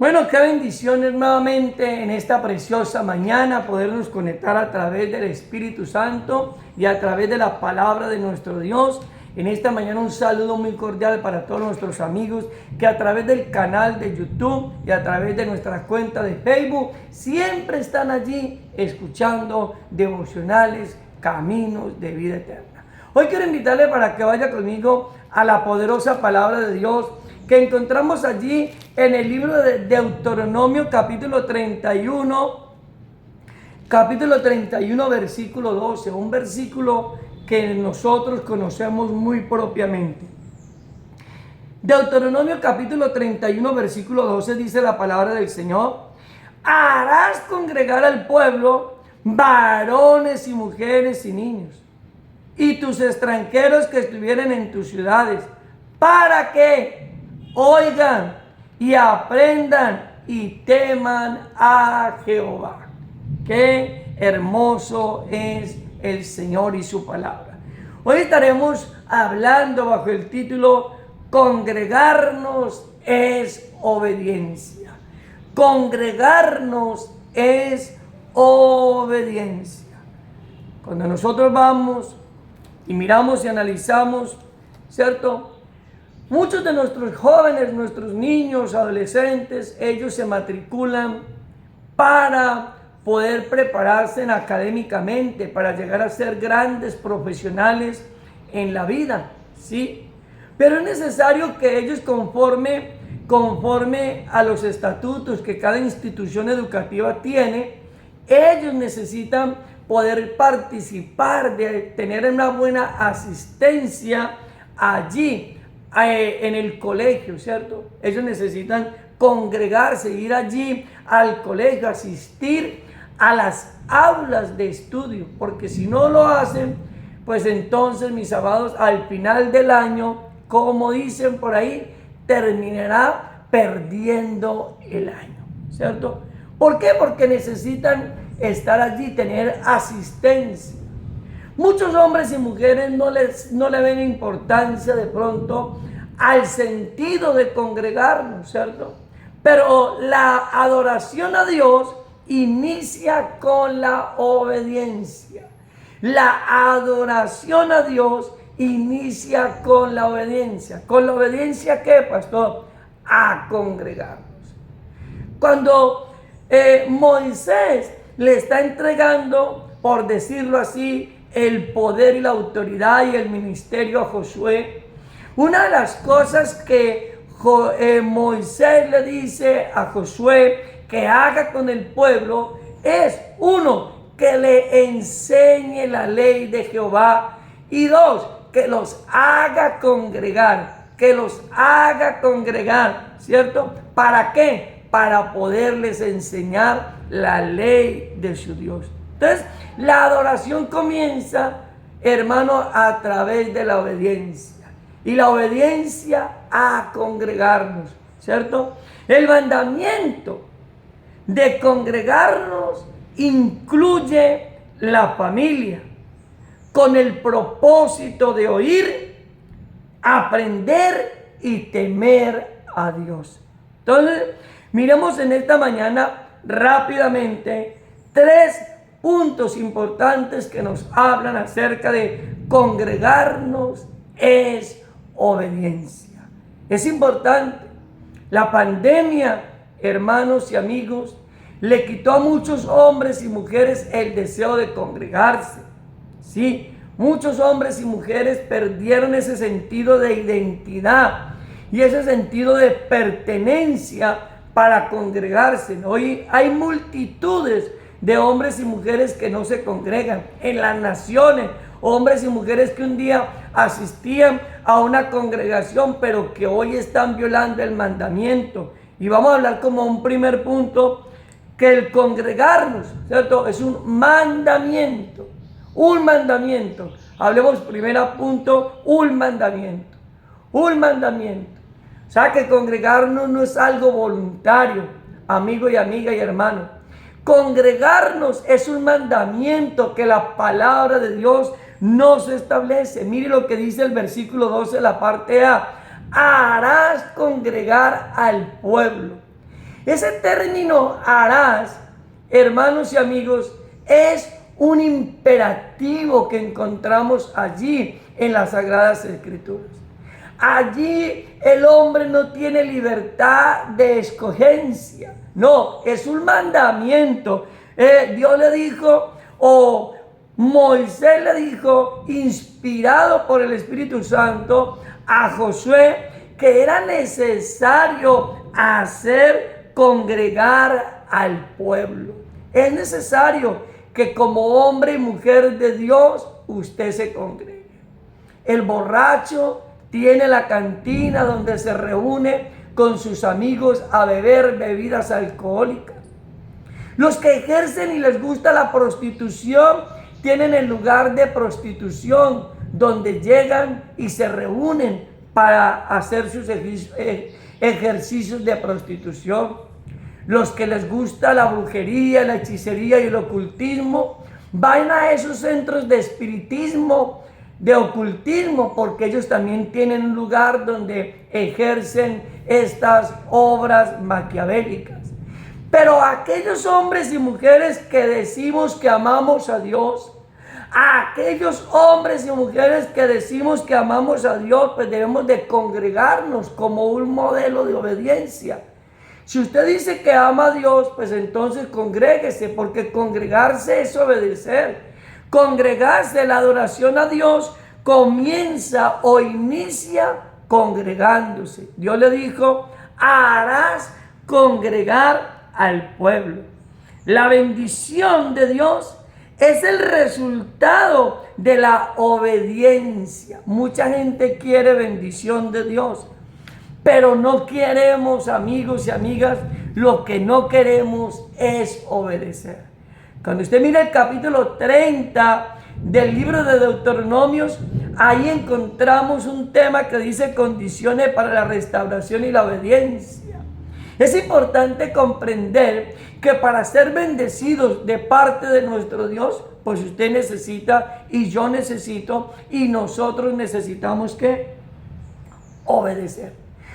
Bueno, qué bendiciones nuevamente en esta preciosa mañana podernos conectar a través del Espíritu Santo y a través de la palabra de nuestro Dios. En esta mañana un saludo muy cordial para todos nuestros amigos que a través del canal de YouTube y a través de nuestra cuenta de Facebook siempre están allí escuchando devocionales, caminos de vida eterna. Hoy quiero invitarle para que vaya conmigo a la poderosa palabra de Dios que encontramos allí en el libro de Deuteronomio capítulo 31, versículo 12, un versículo que nosotros conocemos muy propiamente. Deuteronomio capítulo 31, versículo 12 dice la palabra del Señor: harás congregar al pueblo, varones y mujeres y niños, y tus extranjeros que estuvieren en tus ciudades, para que oigan y aprendan y teman a Jehová. Qué hermoso es el Señor y su palabra. Hoy estaremos hablando bajo el título Congregarnos es obediencia. Congregarnos es obediencia. Cuando nosotros vamos y miramos y analizamos, ¿cierto? Muchos de nuestros jóvenes, nuestros niños, adolescentes, ellos se matriculan para poder prepararse académicamente, para llegar a ser grandes profesionales en la vida, ¿sí? Pero es necesario que ellos conforme a los estatutos que cada institución educativa tiene, ellos necesitan poder participar, de tener una buena asistencia allí en el colegio, ¿cierto? Ellos necesitan congregarse, ir allí al colegio, asistir a las aulas de estudio, porque si no lo hacen, pues entonces, mis amados, al final del año, como dicen por ahí, terminará perdiendo el año, ¿cierto? ¿Por qué? Porque necesitan estar allí, tener asistencia. Muchos hombres y mujeres no le ven importancia de pronto al sentido de congregarnos, ¿cierto? Pero la adoración a Dios inicia con la obediencia. La adoración a Dios inicia con la obediencia. ¿Con la obediencia qué, pastor? A congregarnos. Cuando Moisés le está entregando, por decirlo así, el poder y la autoridad y el ministerio a Josué, una de las cosas que Moisés le dice a Josué que haga con el pueblo es, uno, que le enseñe la ley de Jehová, y dos, que los haga congregar, ¿cierto? ¿Para qué? Para poderles enseñar la ley de su Dios. Entonces, la adoración comienza, hermano, a través de la obediencia. Y la obediencia a congregarnos, ¿cierto? El mandamiento de congregarnos incluye la familia, con el propósito de oír, aprender y temer a Dios. Entonces, miremos en esta mañana rápidamente tres puntos importantes que nos hablan acerca de congregarnos es obediencia. Es importante. La pandemia, hermanos y amigos, le quitó a muchos hombres y mujeres el deseo de congregarse. Sí, muchos hombres y mujeres perdieron ese sentido de identidad y ese sentido de pertenencia para congregarse. Hoy hay multitudes de hombres y mujeres que no se congregan en las naciones, hombres y mujeres que un día asistían a una congregación, pero que hoy están violando el mandamiento. Y vamos a hablar como un primer punto, que el congregarnos, ¿cierto?, es un mandamiento. Un mandamiento. Hablemos primer punto, un mandamiento. Un mandamiento. O sea que congregarnos no es algo voluntario, amigo y amiga y hermano. Congregarnos es un mandamiento que la palabra de Dios nos establece. Mire lo que dice el versículo 12, la parte A. Harás congregar al pueblo. Ese término harás, hermanos y amigos, es un imperativo que encontramos allí en las Sagradas Escrituras. Allí el hombre no tiene libertad de escogencia. No, es un mandamiento. Dios le dijo, o Moisés le dijo, inspirado por el Espíritu Santo, a Josué, que era necesario hacer congregar al pueblo. Es necesario que como hombre y mujer de Dios, usted se congregue. El borracho tiene la cantina donde se reúne con sus amigos a beber bebidas alcohólicas. Los que ejercen y les gusta la prostitución tienen el lugar de prostitución donde llegan y se reúnen para hacer sus ejercicios de prostitución. Los que les gusta la brujería, la hechicería y el ocultismo van a esos centros de espiritismo, de ocultismo, porque ellos también tienen un lugar donde ejercen estas obras maquiavélicas. Pero aquellos hombres y mujeres que decimos que amamos a Dios, a aquellos hombres y mujeres que decimos que amamos a Dios, pues debemos de congregarnos como un modelo de obediencia. Si usted dice que ama a Dios, pues entonces congréguese, porque congregarse es obedecer. Congregarse, la adoración a Dios comienza o inicia congregándose. Dios le dijo, harás congregar al pueblo. La bendición de Dios es el resultado de la obediencia. Mucha gente quiere bendición de Dios, pero no queremos, amigos y amigas, lo que no queremos es obedecer. Cuando usted mira el capítulo 30 del libro de Deuteronomios, ahí encontramos un tema que dice condiciones para la restauración y la obediencia. Es importante comprender que para ser bendecidos de parte de nuestro Dios, pues usted necesita y yo necesito y nosotros necesitamos ¿qué? Obedecer.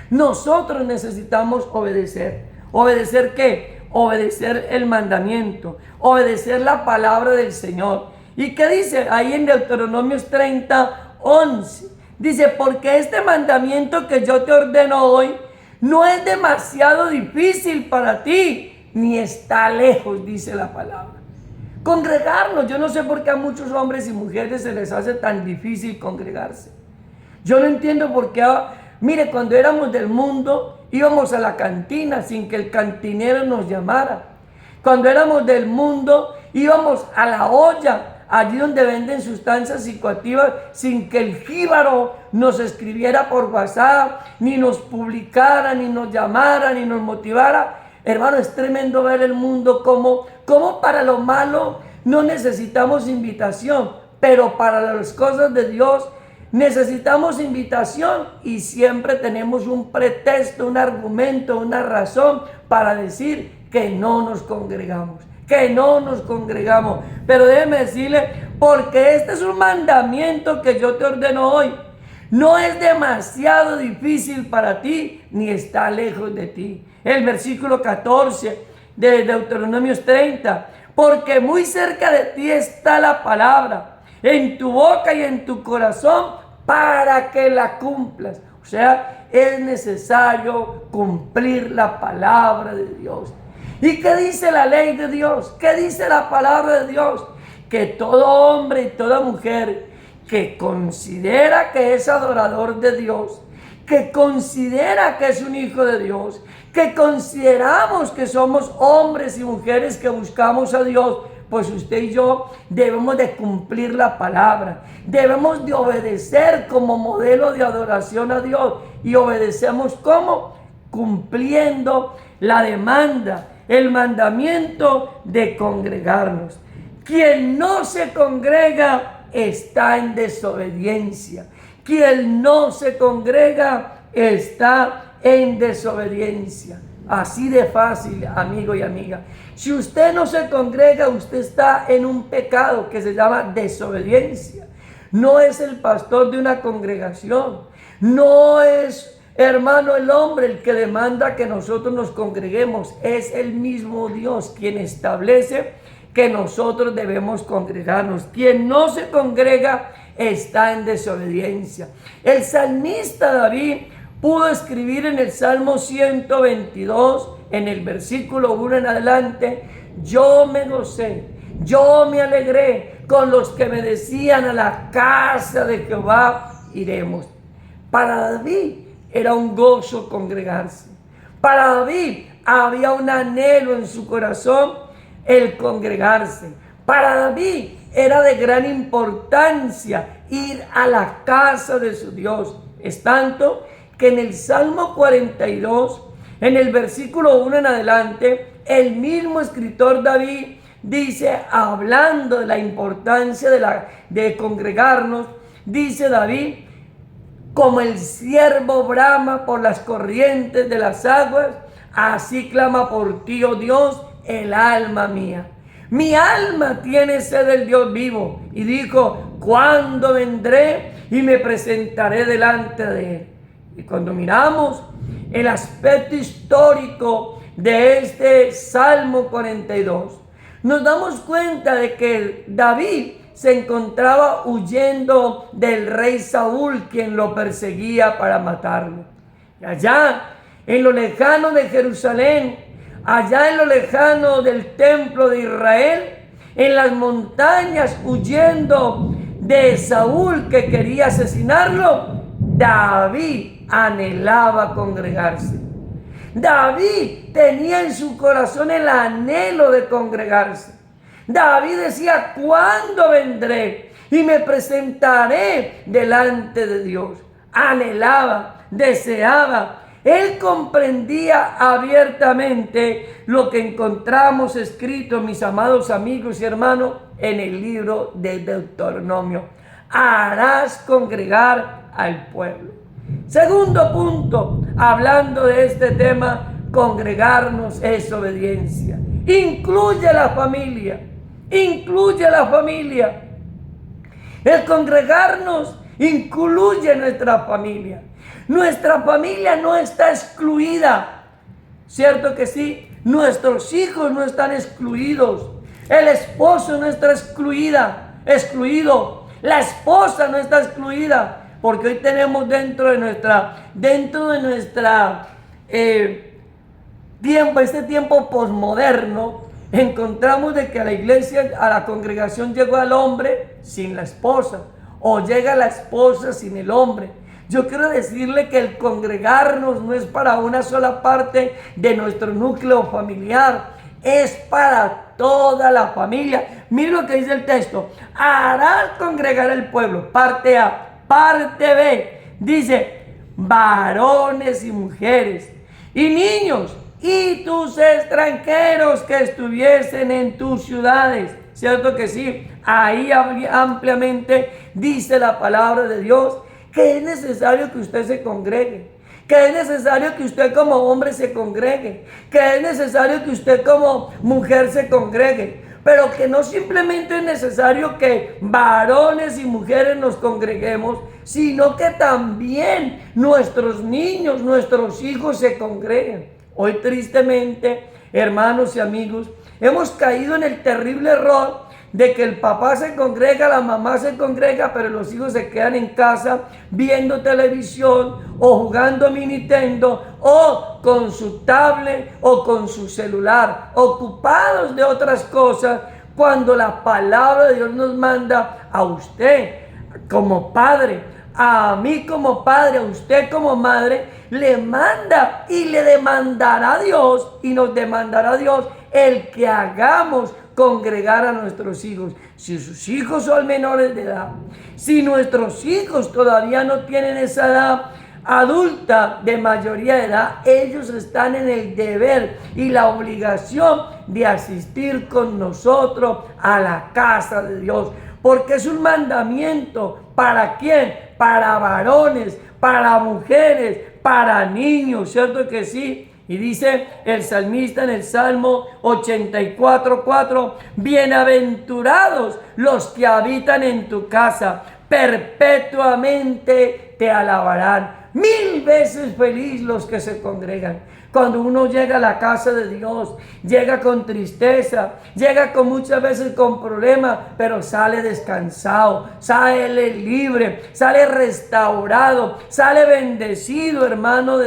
Nosotros necesitamos obedecer. ¿Obedecer qué? Obedecer el mandamiento, obedecer la palabra del Señor. ¿Y qué dice ahí en Deuteronomios 30, 11? Dice, porque este mandamiento que yo te ordeno hoy no es demasiado difícil para ti, ni está lejos, dice la palabra. Congregarnos, yo no sé por qué a muchos hombres y mujeres se les hace tan difícil congregarse. Yo no entiendo por qué, mire, cuando éramos del mundo, íbamos a la cantina sin que el cantinero nos llamara. Cuando éramos del mundo, íbamos a la olla, allí donde venden sustancias psicoactivas, sin que el jíbaro nos escribiera por WhatsApp, ni nos publicara, ni nos llamara, ni nos motivara. Hermano, es tremendo ver el mundo como para lo malo no necesitamos invitación, pero para las cosas de Dios necesitamos invitación y siempre tenemos un pretexto, un argumento, una razón para decir que no nos congregamos, Pero déjeme decirle, porque este es un mandamiento que yo te ordeno hoy, no es demasiado difícil para ti, ni está lejos de ti. El versículo 14 de Deuteronomios 30, porque muy cerca de ti está la palabra, en tu boca y en tu corazón, para que la cumplas. O sea, es necesario cumplir la palabra de Dios. ¿Y qué dice la ley de Dios? ¿Qué dice la palabra de Dios? Que todo hombre y toda mujer que considera que es adorador de Dios, que considera que es un hijo de Dios, que consideramos que somos hombres y mujeres que buscamos a Dios, pues usted y yo debemos de cumplir la palabra, debemos de obedecer como modelo de adoración a Dios. ¿Y obedecemos cómo? Cumpliendo la demanda, el mandamiento de congregarnos. Quien no se congrega está en desobediencia. Quien no se congrega está en desobediencia. Así de fácil, amigo y amiga. Si usted no se congrega, usted está en un pecado que se llama desobediencia. No es el pastor de una congregación, no es Hermano, el hombre, el que demanda que nosotros nos congreguemos, es el mismo Dios quien establece que nosotros debemos congregarnos. Quien no se congrega está en desobediencia. El salmista David pudo escribir en el Salmo 122, en el versículo 1 en adelante: yo me gocé, yo me alegré con los que me decían, a la casa de Jehová iremos. Para David era un gozo congregarse. Para David había un anhelo en su corazón, el congregarse. Para David era de gran importancia ir a la casa de su Dios. Es tanto que en el Salmo 42, en el versículo 1 en adelante, el mismo escritor David dice, hablando de la importancia de congregarnos, dice David: como el ciervo brama por las corrientes de las aguas, así clama por ti, oh Dios, el alma mía. Mi alma tiene sed del Dios vivo. Y dijo: ¿cuándo vendré y me presentaré delante de él? Y cuando miramos el aspecto histórico de este Salmo 42, nos damos cuenta de que David se encontraba huyendo del rey Saúl, quien lo perseguía para matarlo. Y allá, en lo lejano de Jerusalén, allá en lo lejano del templo de Israel, en las montañas, huyendo de Saúl que quería asesinarlo, David anhelaba congregarse. David tenía en su corazón el anhelo de congregarse. David decía: ¿cuándo vendré y me presentaré delante de Dios? Anhelaba, deseaba. Él comprendía abiertamente lo que encontramos escrito, mis amados amigos y hermanos, en el libro de Deuteronomio: harás congregar al pueblo. Segundo punto, hablando de este tema, congregarnos es obediencia. Incluye la familia. Incluye la familia. El congregarnos incluye nuestra familia. Nuestra familia no está excluida. ¿Cierto que sí? Nuestros hijos no están excluidos. El esposo no está excluido. La esposa no está excluida. Porque hoy tenemos dentro de nuestra este tiempo posmoderno, encontramos de que a la iglesia, a la congregación, llegó al hombre sin la esposa, o llega la esposa sin el hombre. Yo quiero decirle que el congregarnos no es para una sola parte de nuestro núcleo familiar, es para toda la familia. Mira lo que dice el texto: harás congregar el pueblo. Parte A. Parte B, dice: varones y mujeres, y niños, y tus extranjeros que estuviesen en tus ciudades. ¿Cierto que sí? Ahí ampliamente dice la palabra de Dios que es necesario que usted se congregue, que es necesario que usted como hombre se congregue, que es necesario que usted como mujer se congregue. Pero que no simplemente es necesario que varones y mujeres nos congreguemos, sino que también nuestros niños, nuestros hijos se congreguen. Hoy tristemente, hermanos y amigos, hemos caído en el terrible error de que el papá se congrega, la mamá se congrega, pero los hijos se quedan en casa viendo televisión o jugando mi Nintendo o con su tablet o con su celular, ocupados de otras cosas, cuando la palabra de Dios nos manda a usted como padre, a mí como padre, a usted como madre, le manda y le demandará a Dios y nos demandará a Dios el que hagamos congregar a nuestros hijos. Si sus hijos son menores de edad, si nuestros hijos todavía no tienen esa edad adulta de mayoría de edad, ellos están en el deber y la obligación de asistir con nosotros a la casa de Dios, porque es un mandamiento. ¿Para quién? Para varones, para mujeres, para niños, ¿cierto que sí? Y dice el salmista en el Salmo 84:4: bienaventurados los que habitan en tu casa, perpetuamente te alabarán. 1000 veces feliz los que se congregan. Cuando uno llega a la casa de Dios, llega con tristeza, llega con muchas veces con problemas, pero sale descansado, sale libre, sale restaurado, sale bendecido, hermano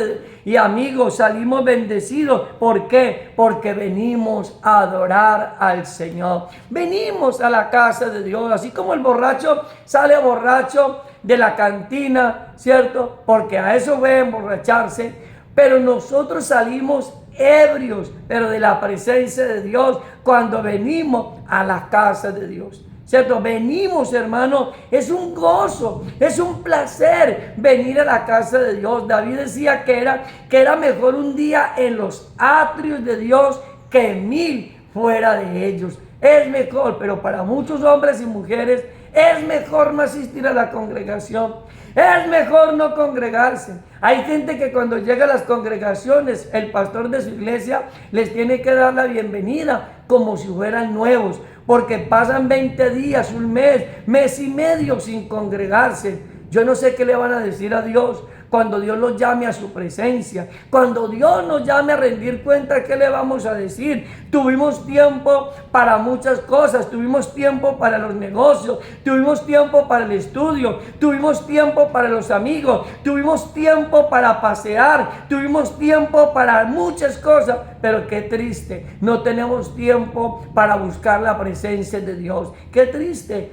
y amigos, salimos bendecidos. ¿Por qué? Porque venimos a adorar al Señor. Venimos a la casa de Dios, así como el borracho sale borracho de la cantina, ¿cierto? Porque a eso ve emborracharse. Pero nosotros salimos ebrios, pero de la presencia de Dios, cuando venimos a la casa de Dios. ¿Cierto? Venimos, hermano, es un gozo, es un placer venir a la casa de Dios. David decía que era mejor un día en los atrios de Dios que 1000 fuera de ellos. Es mejor, pero para muchos hombres y mujeres es mejor no asistir a la congregación. Es mejor no congregarse. Hay gente que cuando llega a las congregaciones, el pastor de su iglesia les tiene que dar la bienvenida como si fueran nuevos, porque pasan 20 días, un mes y medio sin congregarse. Yo no sé qué le van a decir a Dios cuando Dios los llame a su presencia, cuando Dios nos llame a rendir cuenta. ¿Qué le vamos a decir? Tuvimos tiempo para muchas cosas, tuvimos tiempo para los negocios, tuvimos tiempo para el estudio, tuvimos tiempo para los amigos, tuvimos tiempo para pasear, tuvimos tiempo para muchas cosas, pero qué triste, no tenemos tiempo para buscar la presencia de Dios. Qué triste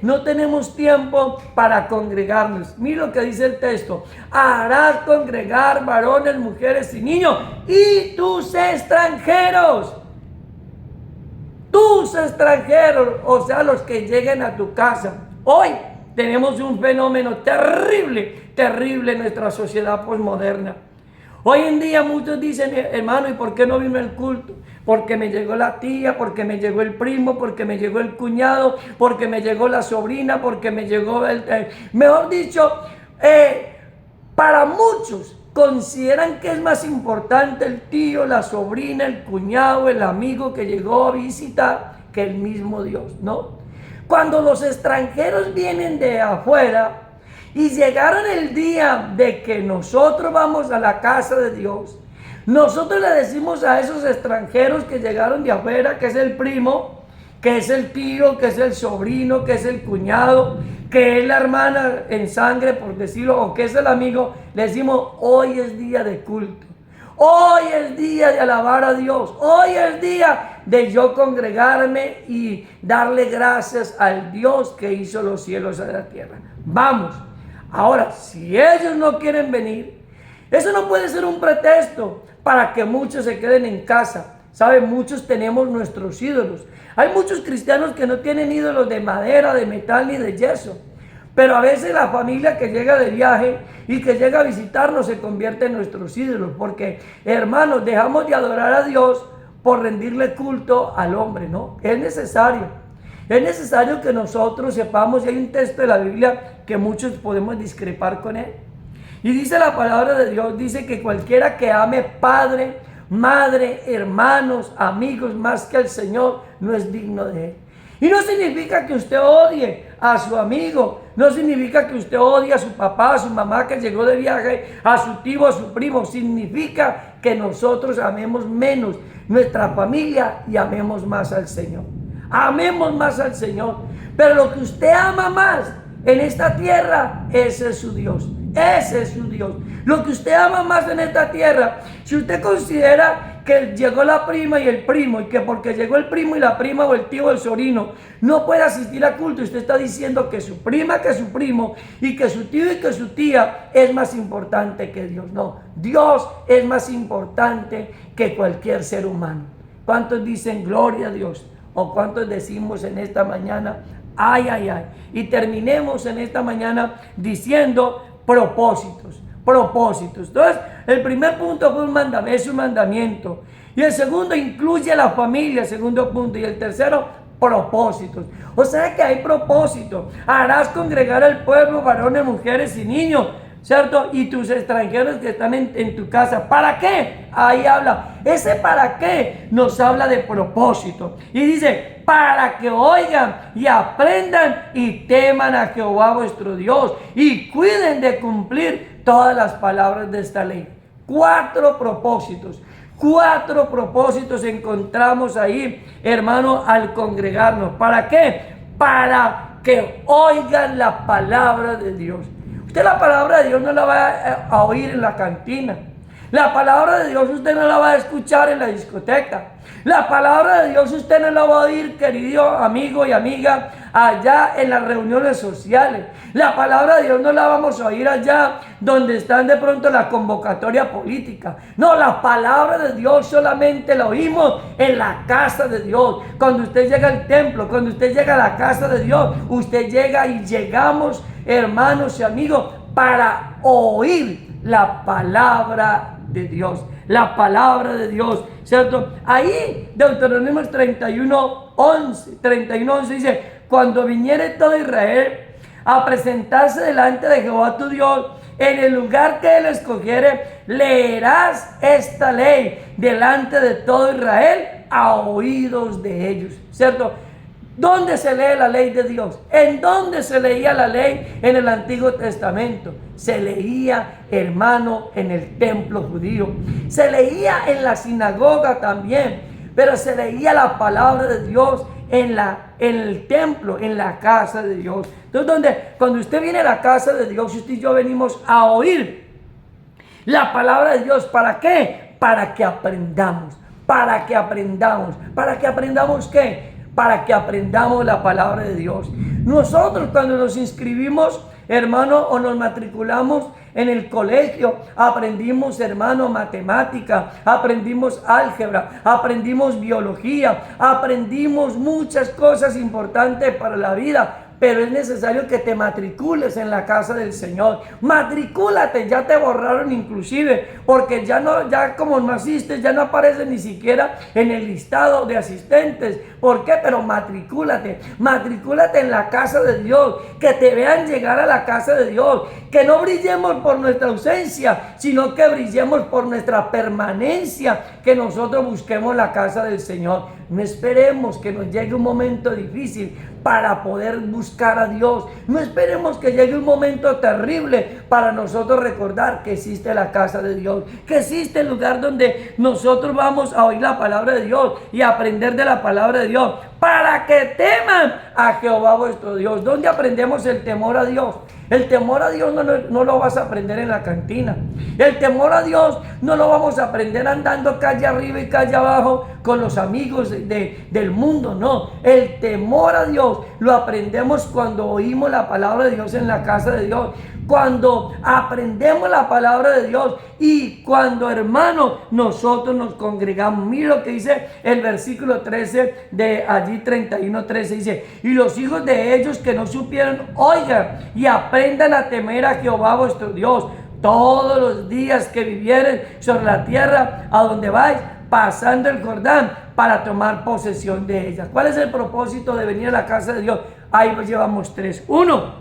no tenemos tiempo para congregarnos. Mira lo que dice el texto: harás congregar varones, mujeres y niños y tus extranjeros. Tus extranjeros, o sea, los que lleguen a tu casa. Hoy tenemos un fenómeno terrible en nuestra sociedad posmoderna. Hoy en día muchos dicen: hermano, ¿y por qué no vino el culto? Porque me llegó la tía, porque me llegó el primo, porque me llegó el cuñado, porque me llegó la sobrina, porque me llegó mejor dicho, para muchos consideran que es más importante el tío, la sobrina, el cuñado, el amigo que llegó a visitar que el mismo Dios, ¿no? Cuando los extranjeros vienen de afuera y llegaron el día de que nosotros vamos a la casa de Dios, nosotros le decimos a esos extranjeros que llegaron de afuera, que es el primo, que es el tío, que es el sobrino, que es el cuñado, que es la hermana en sangre, por decirlo, o que es el amigo, le decimos: hoy es día de culto, hoy es día de alabar a Dios, hoy es día de yo congregarme y darle gracias al Dios que hizo los cielos y la tierra. Vamos. Ahora, si ellos no quieren venir, eso no puede ser un pretexto para que muchos se queden en casa. ¿Saben? Muchos tenemos nuestros ídolos. Hay muchos cristianos que no tienen ídolos de madera, de metal ni de yeso. Pero a veces la familia que llega de viaje y que llega a visitarnos se convierte en nuestros ídolos. Porque, hermanos, dejamos de adorar a Dios por rendirle culto al hombre, ¿no? Es necesario que nosotros sepamos, y hay un texto de la Biblia que muchos podemos discrepar con él. Y dice la palabra de Dios, dice que cualquiera que ame padre, madre, hermanos, amigos más que al Señor, no es digno de él. Y no significa que usted odie a su amigo, no significa que usted odie a su papá, a su mamá que llegó de viaje, a su tío, a su primo. Significa que nosotros amemos menos nuestra familia y amemos más al Señor. Amemos más al Señor. Pero lo que usted ama más en esta tierra, ese es su Dios. Ese es su Dios. Lo que usted ama más en esta tierra, si usted considera que llegó la prima y el primo, y que porque llegó el primo y la prima o el tío o el sobrino no puede asistir a culto, usted está diciendo que su prima, que su primo, y que su tío y que su tía es más importante que Dios. No, Dios es más importante que cualquier ser humano. ¿Cuántos dicen gloria a Dios? ¿O cuántos decimos en esta mañana ay, ay, ay? Y terminemos en esta mañana diciendo propósitos. Entonces, el primer punto fue es un mandamiento. Y el segundo incluye a la familia, segundo punto. Y el tercero, propósitos. O sea que hay propósito. Harás congregar al pueblo, varones, mujeres y niños, ¿cierto? Y tus extranjeros que están en tu casa. ¿Para qué? Ahí habla. Ese para qué nos habla de propósito. Y dice: para que oigan y aprendan y teman a Jehová vuestro Dios y cuiden de cumplir todas las palabras de esta ley. Cuatro propósitos encontramos ahí, hermano, al congregarnos. ¿Para qué? Para que oigan la palabra de Dios. Usted la palabra de Dios no la va a oír en la cantina. La palabra de Dios usted no la va a escuchar en la discoteca. La palabra de Dios usted no la va a oír, querido amigo y amiga, allá en las reuniones sociales. La palabra de Dios no la vamos a oír allá donde están de pronto la convocatoria política. No, la palabra de Dios solamente la oímos en la casa de Dios. Cuando usted llega al templo, cuando usted llega a la casa de Dios, usted llega y llegamos, hermanos y amigos, para oír la palabra de Dios, la palabra de Dios, ¿cierto? Ahí Deuteronomio 31:11 dice: cuando viniere todo Israel a presentarse delante de Jehová tu Dios, en el lugar que él escogiere, leerás esta ley delante de todo Israel a oídos de ellos, ¿cierto? ¿Dónde se lee la ley de Dios? ¿En dónde se leía la ley en el Antiguo Testamento? Se leía, hermano, en el templo judío. Se leía en la sinagoga también. Pero se leía la palabra de Dios en el templo, en la casa de Dios. Entonces, cuando usted viene a la casa de Dios, usted y yo venimos a oír la palabra de Dios. ¿Para qué? Para que aprendamos. ¿Para que aprendamos? ¿Para que aprendamos qué? Para que aprendamos la palabra de Dios. Nosotros cuando nos inscribimos, hermano, o nos matriculamos en el colegio, aprendimos, hermano, matemática, aprendimos álgebra, aprendimos biología, aprendimos muchas cosas importantes para la vida. Pero es necesario que te matricules en la casa del Señor. Matricúlate, ya te borraron inclusive, porque ya como naciste, ya no aparece ni siquiera en el listado de asistentes. ¿Por qué? Pero matricúlate en la casa de Dios, que te vean llegar a la casa de Dios, que no brillemos por nuestra ausencia, sino que brillemos por nuestra permanencia, que nosotros busquemos la casa del Señor. No esperemos que nos llegue un momento difícil para poder buscar a Dios. No esperemos que llegue un momento terrible para nosotros recordar que existe la casa de Dios, que existe el lugar donde nosotros vamos a oír la palabra de Dios y aprender de la palabra de Dios, para que teman a Jehová vuestro Dios. ¿Dónde aprendemos el temor a Dios? El temor a Dios no lo vas a aprender en la cantina. El temor a Dios no lo vamos a aprender andando calle arriba y calle abajo con los amigos del mundo, no. El temor a Dios lo aprendemos cuando oímos la palabra de Dios en la casa de Dios, cuando aprendemos la palabra de Dios y cuando, hermano, nosotros nos congregamos. Mira lo que dice el versículo 13 de allí 31:13, dice: y los hijos de ellos que no supieron, oigan y aprendan a temer a Jehová vuestro Dios todos los días que vivieren sobre la tierra a donde vais, pasando el Jordán, para tomar posesión de ella. ¿Cuál es el propósito de venir a la casa de Dios? Ahí llevamos tres. Uno,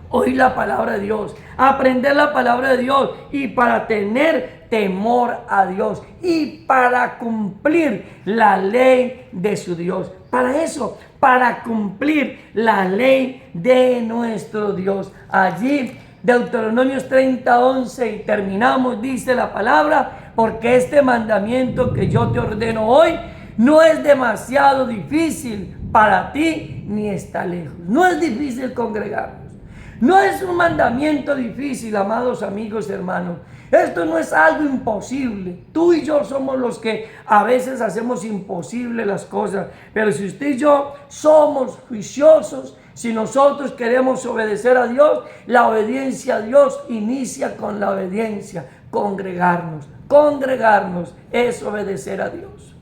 oír la palabra de Dios, aprender la palabra de Dios, y para tener temor a Dios y para cumplir la ley de su Dios. Para eso, para cumplir la ley de nuestro Dios. Allí Deuteronomio 30:11, y terminamos, dice la palabra: porque este mandamiento que yo te ordeno hoy no es demasiado difícil para ti, ni está lejos. No es difícil congregarnos. No es un mandamiento difícil, amados amigos, hermanos. Esto no es algo imposible. Tú y yo somos los que a veces hacemos imposible las cosas. Pero si usted y yo somos juiciosos, si nosotros queremos obedecer a Dios, la obediencia a Dios inicia con la obediencia. Congregarnos es obedecer a Dios.